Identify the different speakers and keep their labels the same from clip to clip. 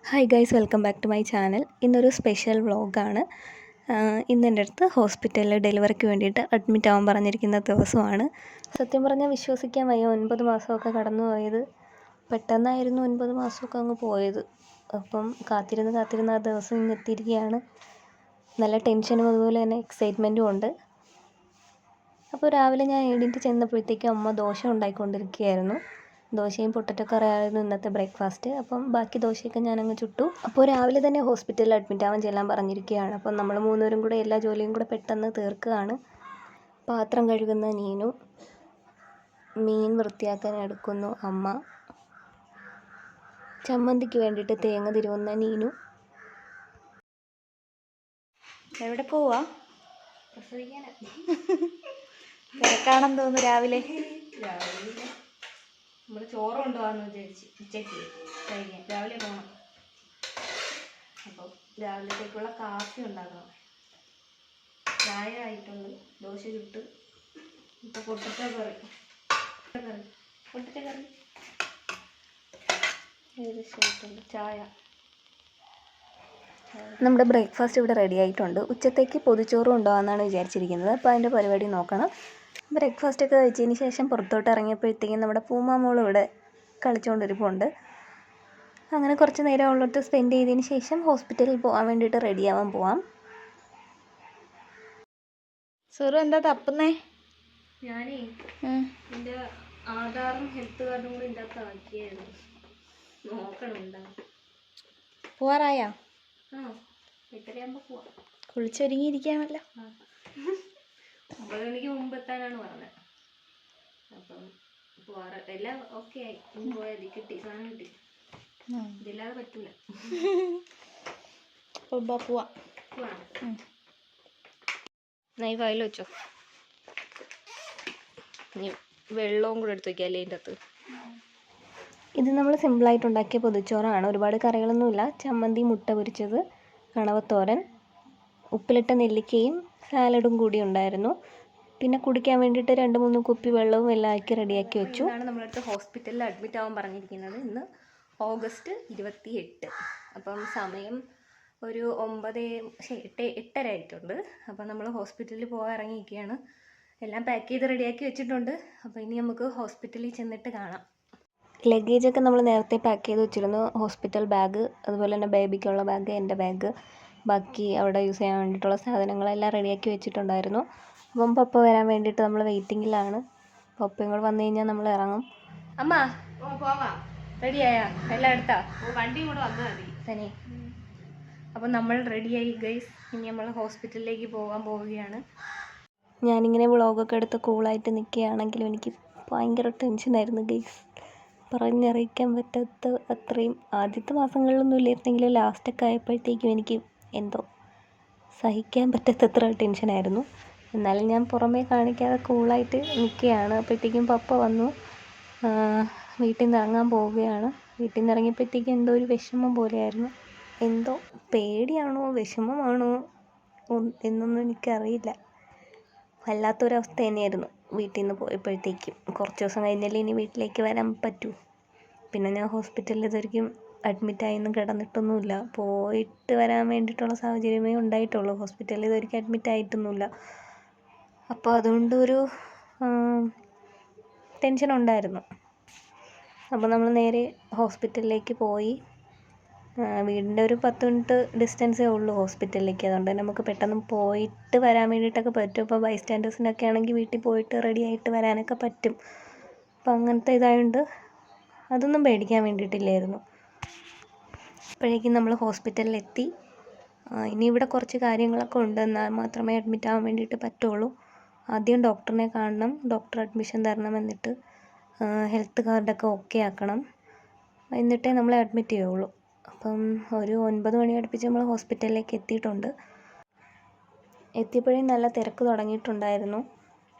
Speaker 1: Hi guys, welcome back to my channel. ഇന്നൊരു special വ്ളോഗാണ്. ഇന്ന് എൻ്റെ അടുത്ത് ഹോസ്പിറ്റലിൽ ഡെലിവറിക്ക് വേണ്ടിയിട്ട് അഡ്മിറ്റ് ആവാൻ പറഞ്ഞിരിക്കുന്ന ദിവസമാണ്. സത്യം പറഞ്ഞാൽ വിശ്വസിക്കാൻ വയ്യ, 9 മാസമൊക്കെ കടന്നു പോയത്. പെട്ടെന്നായിരുന്നു 9 മാസമൊക്കെ അങ്ങ് പോയത്. അപ്പം കാത്തിരുന്ന് ആ ദിവസം ഇങ്ങ് എത്തിയിരിക്കുകയാണ്. നല്ല ടെൻഷനും അതുപോലെ തന്നെ എക്സൈറ്റ്മെൻറ്റും ഉണ്ട്. അപ്പോൾ രാവിലെ ഞാൻ എഴുന്നേറ്റ് ചെന്നപ്പോഴത്തേക്കും അമ്മ ദോശ ഉണ്ടാക്കിക്കൊണ്ടിരിക്കുകയായിരുന്നു. ദോശയും പൊട്ടറ്റോ കറിയായിരുന്നു ഇന്നത്തെ ബ്രേക്ക്ഫാസ്റ്റ്. അപ്പം ബാക്കി ദോശയൊക്കെ ഞാനങ്ങ് ചുട്ടു. അപ്പോൾ രാവിലെ തന്നെ ഹോസ്പിറ്റലിൽ അഡ്മിറ്റ് ആവാൻ ചെല്ലാൻ പറഞ്ഞിരിക്കുകയാണ്. അപ്പം നമ്മൾ മൂന്നുപേരും കൂടെ എല്ലാ ജോലിയും കൂടെ പെട്ടെന്ന് തീർക്കുകയാണ്. പാത്രം കഴുകുന്ന നീനു, മീൻ വൃത്തിയാക്കാൻ എടുക്കുന്നു അമ്മ, ചമ്മന്തിക്ക് വേണ്ടിയിട്ട് തേങ്ങ തിരുവുന്ന നീനു. എവിടെ പോവാ? തിരക്കാണെന്ന് തോന്നുന്നു രാവിലെ. നമ്മൾ ചോറ് കൊണ്ടുപോകാമെന്ന് വിചാരിച്ച് ഉച്ചയ്ക്ക് കഴിക്കാൻ. രാവിലെ പോകണം. അപ്പോൾ രാവിലത്തേക്കുള്ള കാപ്പി ഉണ്ടാക്കണം. ചായ ആയിട്ടുണ്ട്, ദോശ ചുട്ട്, ഇപ്പോൾ പൊട്ടറ്റോ കറി ഏകദേശമായിട്ടുണ്ട്. ചായ. നമ്മുടെ ബ്രേക്ക്ഫാസ്റ്റ് ഇവിടെ റെഡി ആയിട്ടുണ്ട്. ഉച്ചത്തേക്ക് പൊതിച്ചോറ് കൊണ്ടുപോകാമെന്നാണ് വിചാരിച്ചിരിക്കുന്നത്. അപ്പോൾ അതിൻ്റെ പരിപാടി നോക്കണം. ബ്രേക്ക്ഫാസ്റ്റൊക്കെ കഴിച്ചതിന് ശേഷം പുറത്തോട്ട് ഇറങ്ങിയപ്പോഴത്തേക്കും നമ്മുടെ പൂമാമോൾ ഇവിടെ കളിച്ചുകൊണ്ടിരിപ്പുണ്ട്. അങ്ങനെ കുറച്ച് നേരം അവളോട്ട് സ്പെൻഡ് ചെയ്തതിന് ശേഷം ഹോസ്പിറ്റലിൽ പോകാൻ വേണ്ടിയിട്ട് റെഡിയാവാൻ പോവാം. സുറു എന്താ തപ്പുന്നേ? ഞാനേ എൻ്റെ ആധാറും ഹെൽത്ത് കാർഡും കൂടി ഇതിൻ്റെ അകത്ത് ആക്കിയായിരുന്നു. നോക്കണുണ്ടോ? പോവാറായാ? 8:30 പോവാം. കുളിച്ചൊരുങ്ങിയിരിക്കാമല്ലോ. 9 മണിക്ക് മുമ്പ് എത്താനാണ് പറഞ്ഞത്. അപ്പം പോവാറ് എല്ലാം ഓക്കെ ആയി. പോയാൽ കിട്ടി, സാധനം കിട്ടി. ഇതില്ലാതെ പറ്റില്ല. പോവാം. ഈ ഫയൽ വെച്ചോ. ഇനി വെള്ളവും കൂടെ എടുത്ത് വയ്ക്കാം അല്ലേ ഇതിൻ്റെ അകത്ത്. ഇത് നമ്മൾ സിമ്പിളായിട്ട് ഉണ്ടാക്കിയ പൊതിച്ചോറാണ്. ഒരുപാട് കറികളൊന്നുമില്ല. ചമ്മന്തി, മുട്ട പൊരിച്ചത്, കണവത്തോരൻ, ഉപ്പിലിട്ട നെല്ലിക്കയും സാലഡും കൂടി ഉണ്ടായിരുന്നു. പിന്നെ കുടിക്കാൻ വേണ്ടിയിട്ട് 2-3 കുപ്പി വെള്ളവും എല്ലാം ആക്കി റെഡിയാക്കി വെച്ചു. ഇതാണ് നമ്മളടുത്ത് ഹോസ്പിറ്റലിൽ അഡ്മിറ്റ് ആവാൻ പറഞ്ഞിരിക്കുന്നത്. ഇന്ന് ഓഗസ്റ്റ് 28. അപ്പം സമയം ഒരു 8:30 ആയിട്ടുണ്ട്. അപ്പം നമ്മൾ ഹോസ്പിറ്റലിൽ പോകാൻ ഇറങ്ങിയിരിക്കുകയാണ്. എല്ലാം പാക്ക് ചെയ്ത് റെഡിയാക്കി വെച്ചിട്ടുണ്ട്. അപ്പോൾ ഇനി നമുക്ക് ഹോസ്പിറ്റലിൽ ചെന്നിട്ട് കാണാം. ലഗേജൊക്കെ നമ്മൾ നേരത്തെ പാക്ക് ചെയ്ത് വെച്ചിരുന്നു. ഹോസ്പിറ്റൽ ബാഗ്, അതുപോലെ തന്നെ ബേബിക്കുള്ള ബാഗ്, എൻ്റെ ബാഗ്, ബാക്കി അവിടെ യൂസ് ചെയ്യാൻ വേണ്ടിയിട്ടുള്ള സാധനങ്ങളെല്ലാം റെഡിയാക്കി വെച്ചിട്ടുണ്ടായിരുന്നു. അപ്പം പപ്പ വരാൻ വേണ്ടിയിട്ട് നമ്മൾ വെയിറ്റിങ്ങിലാണ്. പപ്പയും കൂടെ വന്നു കഴിഞ്ഞാൽ നമ്മൾ ഇറങ്ങും. അമ്മ പോവാം. റെഡിയായാ? എല്ലാം എടുത്താ? വണ്ടിയും കൂടെ വന്നാൽ മതി തന്നെ. അപ്പം നമ്മൾ റെഡിയായി ഗൈസ്. ഇനി നമ്മൾ ഹോസ്പിറ്റലിലേക്ക് പോവുകയാണ്. ഞാനിങ്ങനെ വ്ളോഗൊക്കെ എടുത്ത് കൂളായിട്ട് നിൽക്കുകയാണെങ്കിലും എനിക്ക് ഭയങ്കര ടെൻഷനായിരുന്നു ഗൈസ്. പറഞ്ഞറിയിക്കാൻ പറ്റാത്ത അത്രയും. ആദ്യത്തെ മാസങ്ങളിലൊന്നും ഇല്ലായിരുന്നെങ്കിലും ലാസ്റ്റൊക്കെ ആയപ്പോഴത്തേക്കും എനിക്ക് എന്തോ സഹിക്കാൻ പറ്റാത്തത്ര ടെൻഷനായിരുന്നു. എന്നാലും ഞാൻ പുറമേ കാണിക്കാതെ കൂളായിട്ട് നിൽക്കുകയാണ്. അപ്പോഴത്തേക്കും പപ്പ വന്നു. വീട്ടിൽ നിന്ന് ഇറങ്ങാൻ പോവുകയാണ്. വീട്ടിൽ നിന്ന് ഇറങ്ങിയപ്പോഴത്തേക്കും എന്തോ ഒരു വിഷമം പോലെയായിരുന്നു. എന്തോ പേടിയാണോ വിഷമമാണോ എന്നൊന്നും എനിക്കറിയില്ല. വല്ലാത്തൊരവസ്ഥ തന്നെയായിരുന്നു വീട്ടിൽ നിന്ന് പോയപ്പോഴത്തേക്കും. കുറച്ച് ദിവസം കഴിഞ്ഞാലേ ഇനി വീട്ടിലേക്ക് വരാൻ പറ്റൂ. പിന്നെ ഞാൻ ഹോസ്പിറ്റലിൽ ഇതുവരെയും അഡ്മിറ്റായൊന്നും കിടന്നിട്ടൊന്നുമില്ല. പോയിട്ട് വരാൻ വേണ്ടിയിട്ടുള്ള സാഹചര്യമേ ഉണ്ടായിട്ടുള്ളൂ. ഹോസ്പിറ്റലിൽ ഇതുവരെയും അഡ്മിറ്റായിട്ടൊന്നുമില്ല. അപ്പോൾ അതുകൊണ്ട് ഒരു ടെൻഷനുണ്ടായിരുന്നു. അപ്പോൾ നമ്മൾ നേരെ ഹോസ്പിറ്റലിലേക്ക് പോയി. വീടിൻ്റെ ഒരു 10 മിനിറ്റ് ഡിസ്റ്റൻസേ ഉള്ളൂ ഹോസ്പിറ്റലിലേക്ക്. അതുകൊണ്ട് തന്നെ നമുക്ക് പെട്ടെന്ന് പോയിട്ട് വരാൻ വേണ്ടിയിട്ടൊക്കെ പറ്റും. ഇപ്പോൾ ബൈസ്റ്റാൻഡേഴ്സിനൊക്കെ ആണെങ്കിൽ വീട്ടിൽ പോയിട്ട് റെഡി ആയിട്ട് വരാനൊക്കെ പറ്റും. അപ്പോൾ അങ്ങനത്തെ ഇതായതുകൊണ്ട് അതൊന്നും പേടിക്കാൻ വേണ്ടിയിട്ടില്ലായിരുന്നു. അപ്പോഴേക്കും നമ്മൾ ഹോസ്പിറ്റലിലെത്തി. ഇനി ഇവിടെ കുറച്ച് കാര്യങ്ങളൊക്കെ ഉണ്ട്. എന്നാൽ മാത്രമേ അഡ്മിറ്റ് ആവാൻ വേണ്ടിയിട്ട് പറ്റുള്ളൂ. ആദ്യം ഡോക്ടറിനെ കാണണം, ഡോക്ടർ അഡ്മിഷൻ തരണം, എന്നിട്ട് ഹെൽത്ത് കാർഡൊക്കെ ഓക്കെ ആക്കണം, എന്നിട്ടേ നമ്മളെ അഡ്മിറ്റ് ചെയ്യുള്ളൂ. അപ്പം ഒരു 9 മണി അടുപ്പിച്ച് നമ്മൾ ഹോസ്പിറ്റലിലേക്ക് എത്തിയിട്ടുണ്ട്. എത്തിയപ്പോഴേ നല്ല തിരക്ക് തുടങ്ങിയിട്ടുണ്ടായിരുന്നു.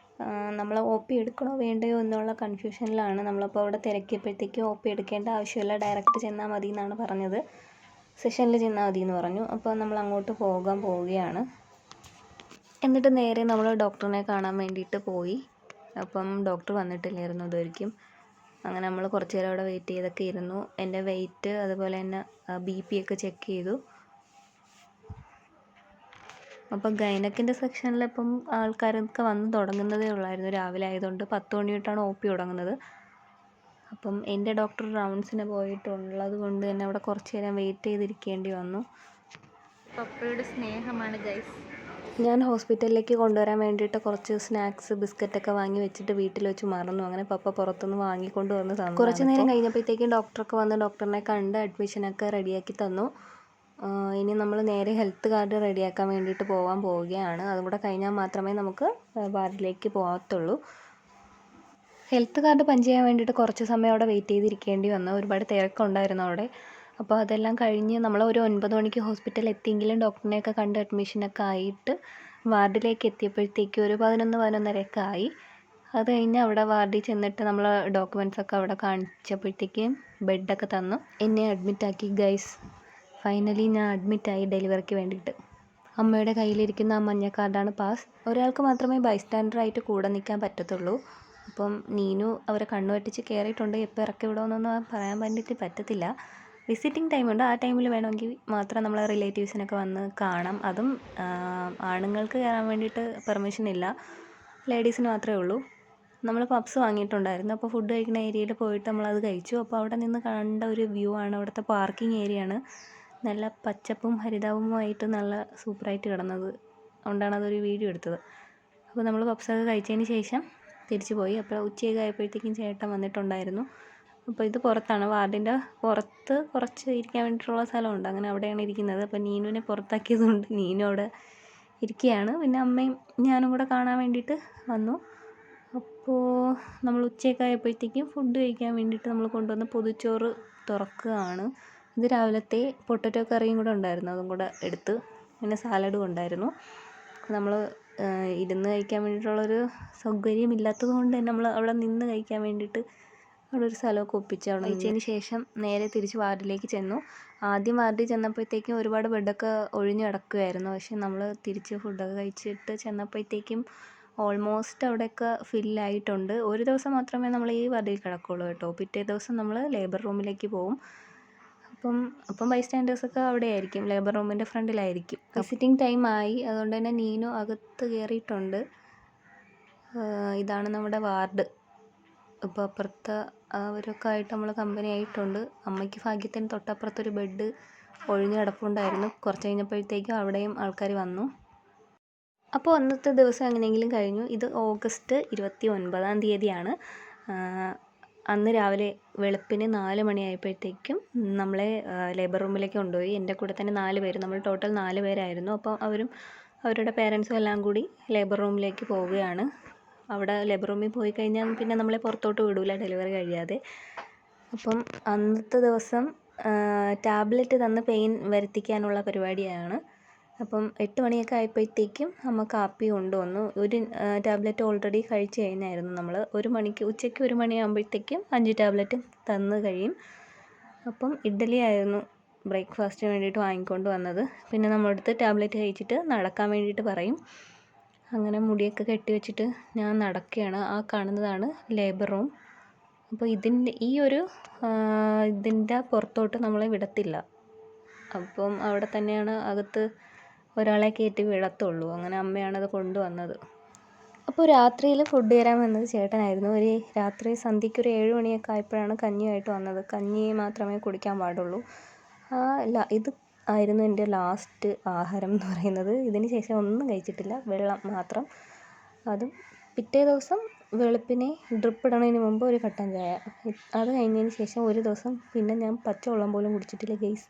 Speaker 1: നമ്മൾ OP എടുക്കണോ വേണ്ടയോ എന്നുള്ള കൺഫ്യൂഷനിലാണ്. നമ്മളപ്പോൾ അവിടെ തിരക്കിയപ്പോഴത്തേക്ക് OP എടുക്കേണ്ട ആവശ്യമില്ല, ഡയറക്റ്റ് ചെന്നാൽ മതി എന്നാണ് പറഞ്ഞത്. സെഷനിൽ ചെന്നാൽ മതി എന്ന് പറഞ്ഞു. അപ്പോൾ നമ്മൾ അങ്ങോട്ട് പോവുകയാണ്. എന്നിട്ട് നേരെ നമ്മൾ ഡോക്ടറിനെ കാണാൻ വേണ്ടിയിട്ട് പോയി. അപ്പം ഡോക്ടർ വന്നിട്ടില്ലായിരുന്നു ഇതുവരെയും. അങ്ങനെ നമ്മൾ കുറച്ച് നേരം അവിടെ വെയിറ്റ് ചെയ്തൊക്കെ ഇരുന്നു. എൻ്റെ വെയിറ്റ് അതുപോലെ തന്നെ BP ഒക്കെ ചെക്ക് ചെയ്തു. അപ്പം ഗൈനക്കിൻ്റെ സെക്ഷനിൽ ഇപ്പം ആൾക്കാരൊക്കെ വന്ന് തുടങ്ങുന്നതേ ഉള്ളായിരുന്നു. രാവിലെ ആയതുകൊണ്ട് 10 മണി തൊട്ടാണ് OP തുടങ്ങുന്നത്. അപ്പം എൻ്റെ ഡോക്ടർ റൗണ്ട്സിന് പോയിട്ടുള്ളത് കൊണ്ട് തന്നെ അവിടെ കുറച്ച് നേരം വെയിറ്റ് ചെയ്തിരിക്കേണ്ടി വന്നു. പപ്പയുടെ സ്നേഹമാണ് ഗൈസ്. ഞാൻ ഹോസ്പിറ്റലിലേക്ക് കൊണ്ടുവരാൻ വേണ്ടിയിട്ട് കുറച്ച് സ്നാക്സ് ബിസ്ക്കറ്റൊക്കെ വാങ്ങി വെച്ചിട്ട് വീട്ടിൽ വെച്ച് മറന്നു. അങ്ങനെ പപ്പ പുറത്തുനിന്ന് വാങ്ങിക്കൊണ്ട് വന്ന് തന്നു. കുറച്ച് നേരം കഴിഞ്ഞപ്പോഴത്തേക്കും ഡോക്ടറൊക്കെ വന്ന് ഡോക്ടറിനെ കണ്ട് അഡ്മിഷനൊക്കെ റെഡിയാക്കി തന്നു. ഇനി നമ്മൾ നേരെ ഹെൽത്ത് കാർഡ് റെഡിയാക്കാൻ വേണ്ടിയിട്ട് പോവുകയാണ്. അതും കൂടെ കഴിഞ്ഞാൽ മാത്രമേ നമുക്ക് വാർഡിലേക്ക് പോകത്തുള്ളൂ. ഹെൽത്ത് കാർഡ് പഞ്ച് ചെയ്യാൻ വേണ്ടിയിട്ട് കുറച്ച് സമയം അവിടെ വെയിറ്റ് ചെയ്തിരിക്കേണ്ടി വന്നു. ഒരുപാട് തിരക്കുണ്ടായിരുന്നു അവിടെ. അപ്പോൾ അതെല്ലാം കഴിഞ്ഞ് നമ്മൾ ഒരു 9 മണിക്ക് ഹോസ്പിറ്റലിൽ എത്തിയെങ്കിലും ഡോക്ടറിനെയൊക്കെ കണ്ട് അഡ്മിഷനൊക്കെ ആയിട്ട് വാർഡിലേക്ക് എത്തിയപ്പോഴത്തേക്കും ഒരു 11-11:30 ആയി. അത് കഴിഞ്ഞ് അവിടെ വാർഡിൽ ചെന്നിട്ട് നമ്മൾ ഡോക്യുമെൻറ്റ്സൊക്കെ അവിടെ കാണിച്ചപ്പോഴത്തേക്കും ബെഡൊക്കെ തന്നു. എന്നെ അഡ്മിറ്റാക്കി ഗൈസ്. ഫൈനലി ഞാൻ അഡ്മിറ്റായി ഡെലിവറിക്ക് വേണ്ടിയിട്ട്. അമ്മയുടെ കയ്യിലിരിക്കുന്ന ആ മഞ്ഞ കാർഡാണ് പാസ്. ഒരാൾക്ക് മാത്രമേ ബൈസ്റ്റാൻഡറായിട്ട് കൂടെ നിൽക്കാൻ പറ്റത്തുള്ളൂ. അപ്പം നീനു അവരെ കണ്ണു വെട്ടിച്ച് കയറിയിട്ടുണ്ട്. എപ്പോൾ ഇറക്കി വിടുമെന്നൊന്നും പറയാൻ വേണ്ടിയിട്ട് പറ്റത്തില്ല. വിസിറ്റിംഗ് ടൈമുണ്ട്. ആ ടൈമിൽ വേണമെങ്കിൽ മാത്രം നമ്മൾ റിലേറ്റീവ്സിനൊക്കെ വന്ന് കാണാം. അതും ആണുങ്ങൾക്ക് കയറാൻ വേണ്ടിയിട്ട് പെർമിഷൻ ഇല്ല, ലേഡീസിന് മാത്രമേ ഉള്ളൂ. നമ്മൾ പപ്സ് വാങ്ങിയിട്ടുണ്ടായിരുന്നു. അപ്പോൾ ഫുഡ് കഴിക്കുന്ന ഏരിയയിൽ പോയിട്ട് നമ്മളത് കഴിച്ചു. അപ്പോൾ അവിടെ നിന്ന് കണ്ട ഒരു വ്യൂ ആണ്. അവിടുത്തെ പാർക്കിംഗ് ഏരിയയാണ്. നല്ല പച്ചപ്പും ഹരിതാപവുമായിട്ട് നല്ല സൂപ്പറായിട്ട് കിടന്നത് കൊണ്ടാണ് അതൊരു വീഡിയോ എടുത്തത്. അപ്പോൾ നമ്മൾ പപ്സൊക്കെ കഴിച്ചതിന് ശേഷം തിരിച്ചു പോയി. അപ്പോൾ ഉച്ചയൊക്കെ ആയപ്പോഴത്തേക്കും ചേട്ടൻ വന്നിട്ടുണ്ടായിരുന്നു. അപ്പോൾ ഇത് പുറത്താണ്, വാർഡിൻ്റെ പുറത്ത് കുറച്ച് ഇരിക്കാൻ വേണ്ടിയിട്ടുള്ള സ്ഥലമുണ്ട്. അങ്ങനെ അവിടെയാണ് ഇരിക്കുന്നത്. അപ്പോൾ നീനുവിനെ പുറത്താക്കിയതുകൊണ്ട് നീനു അവിടെ ഇരിക്കുകയാണ്. പിന്നെ അമ്മയും ഞാനും കൂടെ കാണാൻ വേണ്ടിയിട്ട് വന്നു. അപ്പോൾ നമ്മൾ ഉച്ചയൊക്കെ ആയപ്പോഴത്തേക്കും ഫുഡ് കഴിക്കാൻ വേണ്ടിയിട്ട് നമ്മൾ കൊണ്ടുവന്ന പൊതിച്ചോറ് തുറക്കുകയാണ്. ഇത് രാവിലത്തെ പൊട്ടറ്റോ കറിയും കൂടെ ഉണ്ടായിരുന്നു, അതും കൂടെ എടുത്ത്. പിന്നെ സാലഡും ഉണ്ടായിരുന്നു. നമ്മൾ ഇരുന്ന് കഴിക്കാൻ വേണ്ടിയിട്ടുള്ളൊരു സൗകര്യമില്ലാത്തത് കൊണ്ട് തന്നെ നമ്മൾ അവിടെ നിന്ന് കഴിക്കാൻ വേണ്ടിയിട്ട് അവിടെ ഒരു സ്ഥലമൊക്കെ ഒപ്പിച്ച് അവിടെ കഴിച്ചതിന് ശേഷം നേരെ തിരിച്ച് വാർഡിലേക്ക് ചെന്നു. ആദ്യം വാർഡിൽ ചെന്നപ്പോഴത്തേക്കും ഒരുപാട് ബെഡൊക്കെ ഒഴിഞ്ഞ് കിടക്കുമായിരുന്നു. പക്ഷേ നമ്മൾ തിരിച്ച് ഫുഡൊക്കെ കഴിച്ചിട്ട് ചെന്നപ്പോഴത്തേക്കും ഓൾമോസ്റ്റ് അവിടെയൊക്കെ ഫില്ലായിട്ടുണ്ട്. ഒരു ദിവസം മാത്രമേ നമ്മൾ ഈ വാർഡിൽ കിടക്കുകയുള്ളൂ കേട്ടോ. പിറ്റേ ദിവസം നമ്മൾ ലേബർ റൂമിലേക്ക് പോകും. അപ്പം ബൈസ്റ്റാൻഡേഴ്സൊക്കെ അവിടെ ആയിരിക്കും, ലേബർ റൂമിൻ്റെ ഫ്രണ്ടിലായിരിക്കും. വിസിറ്റിംഗ് ടൈമായി, അതുകൊണ്ട് തന്നെ നീനു അകത്ത് കയറിയിട്ടുണ്ട്. ഇതാണ് നമ്മുടെ വാർഡ്. ഇപ്പോൾ അപ്പുറത്ത് അവരൊക്കെ ആയിട്ട് നമ്മൾ കമ്പനി ആയിട്ടുണ്ട്. അമ്മയ്ക്ക് ഭാഗ്യത്തിന് തൊട്ടപ്പുറത്തൊരു ബെഡ് ഒഴിഞ്ഞ് കിടപ്പുണ്ടായിരുന്നു. കുറച്ച് കഴിഞ്ഞപ്പോഴത്തേക്കും അവിടെയും ആൾക്കാർ വന്നു. അപ്പോൾ അന്നത്തെ ദിവസം എങ്ങനെയെങ്കിലും കഴിഞ്ഞു. ഇത് ഓഗസ്റ്റ് 29-ാം തീയതിയാണ്. അന്ന് രാവിലെ വെളുപ്പിന് 4 മണിയായപ്പോഴത്തേക്കും നമ്മളെ ലേബർ റൂമിലേക്ക് കൊണ്ടുപോയി. എൻ്റെ കൂടെ തന്നെ 4 പേര്, നമ്മൾ ടോട്ടൽ 4 പേരായിരുന്നു. അപ്പോൾ അവരും അവരുടെ പേരൻസും എല്ലാം കൂടി ലേബർ റൂമിലേക്ക് പോവുകയാണ്. അവിടെ ലേബർ റൂമിൽ പോയി കഴിഞ്ഞാൽ പിന്നെ നമ്മളെ പുറത്തോട്ട് വിടില്ല ഡെലിവറി കഴിയാതെ. അപ്പം അന്നത്തെ ദിവസം ടാബ്ലറ്റ് തന്ന് പെയിൻ വരുത്തിക്കാനുള്ള പരിപാടിയാണ്. അപ്പം 8 മണിയൊക്കെ ആയപ്പോഴത്തേക്കും അമ്മ കാപ്പി കൊണ്ടുവന്നു. ഒരു ടാബ്ലറ്റ് ഓൾറെഡി കഴിച്ച് കഴിഞ്ഞായിരുന്നു നമ്മൾ. ഉച്ചയ്ക്ക് 1 മണിയാകുമ്പോഴത്തേക്കും 5 ടാബ്ലറ്റും തന്ന് കഴിയും. അപ്പം ഇഡ്ഡലി ആയിരുന്നു ബ്രേക്ക്ഫാസ്റ്റിന് വേണ്ടിയിട്ട് വാങ്ങിക്കൊണ്ട് വന്നത്. പിന്നെ നമ്മളടുത്ത് ടാബ്ലറ്റ് കഴിച്ചിട്ട് നടക്കാൻ വേണ്ടിയിട്ട് പറയും. അങ്ങനെ മുടിയൊക്കെ കെട്ടി വെച്ചിട്ട് ഞാൻ നടക്കുകയാണ്. ആ കാണുന്നതാണ് ലേബർ റൂം. അപ്പോൾ ഇതിൻ്റെ പുറത്തോട്ട് നമ്മളെ വിടത്തില്ല. അപ്പം അവിടെ തന്നെയാണ് അകത്ത് ഒരാളെ കയറ്റി വിടത്തുള്ളൂ. അങ്ങനെ അമ്മയാണത് കൊണ്ടുവന്നത്. അപ്പോൾ രാത്രിയിൽ ഫുഡ് തരാൻ വന്നത് ചേട്ടനായിരുന്നു. രാത്രി സന്ധ്യയ്ക്ക് ഒരു 7 മണിയൊക്കെ ആയപ്പോഴാണ് കഞ്ഞിയായിട്ട് വന്നത്. കഞ്ഞി മാത്രമേ കുടിക്കാൻ പാടുള്ളൂ. ഇത് ആയിരുന്നു എൻ്റെ ലാസ്റ്റ് ആഹാരം എന്ന് പറയുന്നത്. ഇതിന് ശേഷം ഒന്നും കഴിച്ചിട്ടില്ല, വെള്ളം മാത്രം. അതും പിറ്റേ ദിവസം വെളുപ്പിനെ ഡ്രിപ്പ് ഇടണതിന് മുമ്പ് ഒരു കട്ടൻ ചായ. അത് കഴിഞ്ഞതിന് ശേഷം ഒരു ദിവസം പിന്നെ ഞാൻ പച്ചവെള്ളം പോലും കുടിച്ചിട്ടില്ല ഗെയ്സ്.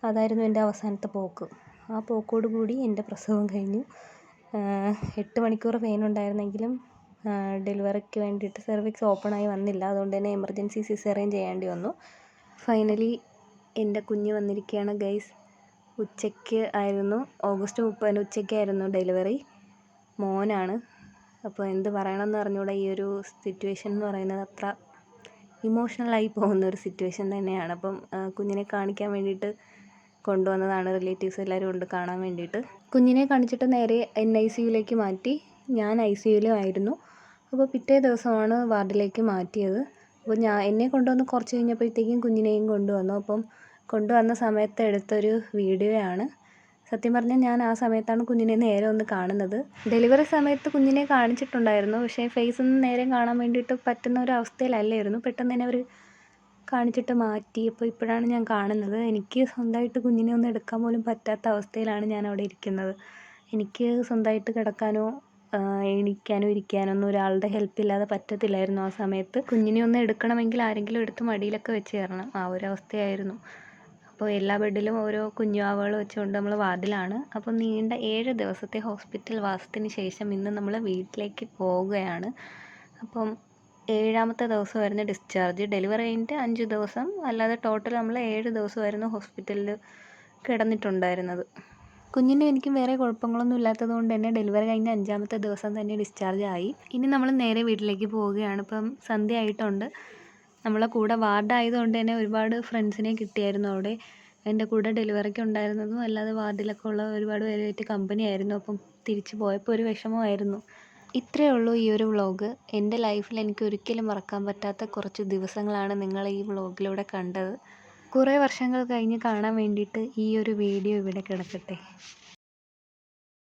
Speaker 1: അതായിരുന്നു എൻ്റെ അവസാനത്തെ പോക്ക്. ആ പോക്കോട് കൂടി എൻ്റെ പ്രസവം കഴിഞ്ഞു. 8 മണിക്കൂർ പെയിൻ ഉണ്ടായിരുന്നെങ്കിലും ഡെലിവറിക്ക് വേണ്ടിയിട്ട് സെർവിക്സ് ഓപ്പണായി വന്നില്ല. അതുകൊണ്ട് തന്നെ എമർജൻസി സിസേറിയൻ ചെയ്യേണ്ടി വന്നു. ഫൈനലി എൻ്റെ കുഞ്ഞ് വന്നിരിക്കുകയാണ് ഗൈസ്. ഉച്ചയ്ക്ക് ആയിരുന്നു, ഓഗസ്റ്റ് 30-ന് ഉച്ചയ്ക്കായിരുന്നു ഡെലിവറി. മോനാണ്. അപ്പോൾ എന്ത് പറയണമെന്ന് അറിഞ്ഞൂടാ. ഈ ഒരു സിറ്റുവേഷൻ എന്ന് പറയുന്നത് അത്ര ഇമോഷണലായി പോകുന്നൊരു സിറ്റുവേഷൻ തന്നെയാണ്. അപ്പം കുഞ്ഞിനെ കാണിക്കാൻ വേണ്ടിയിട്ട് കൊണ്ടുവന്നതാണ്. റിലേറ്റീവ്സ് എല്ലാവരും ഉണ്ട് കാണാൻ വേണ്ടിയിട്ട്. കുഞ്ഞിനെ കാണിച്ചിട്ട് നേരെ NICUലേക്ക് മാറ്റി. ഞാൻ ICUയിലും ആയിരുന്നു. അപ്പോൾ പിറ്റേ ദിവസമാണ് വാർഡിലേക്ക് മാറ്റിയത്. അപ്പോൾ എന്നെ കൊണ്ടുവന്ന് കുറച്ച് കഴിഞ്ഞപ്പോഴത്തേക്കും കുഞ്ഞിനെയും കൊണ്ടുവന്നു. അപ്പം കൊണ്ടുവന്ന സമയത്ത് എടുത്തൊരു വീഡിയോയാണ്. സത്യം പറഞ്ഞാൽ ഞാൻ ആ സമയത്താണ് കുഞ്ഞിനെ നേരെ ഒന്ന് കാണുന്നത്. ഡെലിവറി സമയത്ത് കുഞ്ഞിനെ കാണിച്ചിട്ടുണ്ടായിരുന്നു. പക്ഷേ ഫേസൊന്നും നേരെ കാണാൻ വേണ്ടിയിട്ട് പറ്റുന്ന ഒരു അവസ്ഥയിലല്ലായിരുന്നു. പെട്ടെന്ന് തന്നെ അവർ കാണിച്ചിട്ട് മാറ്റി. അപ്പോൾ ഇപ്പോഴാണ് ഞാൻ കാണുന്നത്. എനിക്ക് സ്വന്തമായിട്ട് കുഞ്ഞിനെ ഒന്ന് എടുക്കാൻ പോലും പറ്റാത്ത അവസ്ഥയിലാണ് ഞാൻ അവിടെ ഇരിക്കുന്നത്. എനിക്ക് സ്വന്തമായിട്ട് കിടക്കാനോ എണീക്കാനോ ഇരിക്കാനോ ഒന്നും ഒരാളുടെ ഹെൽപ്പില്ലാതെ പറ്റത്തില്ലായിരുന്നു ആ സമയത്ത്. കുഞ്ഞിനെ ഒന്ന് എടുക്കണമെങ്കിൽ ആരെങ്കിലും എടുത്ത് മടിയിലൊക്കെ വെച്ച് തരണം. ആ ഒരു അവസ്ഥയായിരുന്നു. അപ്പോൾ എല്ലാ ബെഡിലും ഓരോ കുഞ്ഞുവാവകൾ വെച്ചുകൊണ്ട് നമ്മൾ വാർഡിലാണ്. അപ്പോൾ നീണ്ട 7 ദിവസത്തെ ഹോസ്പിറ്റൽ വാസത്തിന് ശേഷം ഇന്ന് നമ്മൾ വീട്ടിലേക്ക് പോവുകയാണ്. അപ്പം 7ാമത്തെ ദിവസമായിരുന്നു ഡിസ്ചാർജ്. ഡെലിവറി കഴിഞ്ഞിട്ട് 5 ദിവസം, അല്ലാതെ ടോട്ടൽ നമ്മൾ 7 ദിവസമായിരുന്നു ഹോസ്പിറ്റലിൽ കിടന്നിട്ടുണ്ടായിരുന്നത്. കുഞ്ഞിനും എനിക്കും വേറെ കുഴപ്പങ്ങളൊന്നും ഇല്ലാത്തത് കൊണ്ട് തന്നെ ഡെലിവറി കഴിഞ്ഞ 5ാമത്തെ ദിവസം തന്നെ ഡിസ്ചാർജ് ആയി. ഇനി നമ്മൾ നേരെ വീട്ടിലേക്ക് പോവുകയാണ്. ഇപ്പം സന്ധ്യ ആയിട്ടുണ്ട്. നമ്മളെ കൂടെ വാർഡായതുകൊണ്ട് തന്നെ ഒരുപാട് ഫ്രണ്ട്സിനെ കിട്ടിയായിരുന്നു അവിടെ. എൻ്റെ കൂടെ ഡെലിവറിക്ക് ഉണ്ടായിരുന്നതും അല്ലാതെ വാർഡിലൊക്കെ ഉള്ള ഒരുപാട് പേരുമായിട്ട് കമ്പനി ആയിരുന്നു. അപ്പം തിരിച്ച് പോയപ്പോൾ ഒരു വിഷമമായിരുന്നു. ഇത്രയേ ഉള്ളൂ ഈ ഒരു വ്ളോഗ്. എൻ്റെ ലൈഫിൽ എനിക്ക് ഒരിക്കലും മറക്കാൻ പറ്റാത്ത കുറച്ച് ദിവസങ്ങളാണ് നിങ്ങൾ ഈ വ്ളോഗിലൂടെ കണ്ടത്. കുറേ വർഷങ്ങൾ കഴിഞ്ഞ് കാണാൻ വേണ്ടിയിട്ട് ഈ ഒരു വീഡിയോ ഇവിടെ കിടക്കട്ടെ.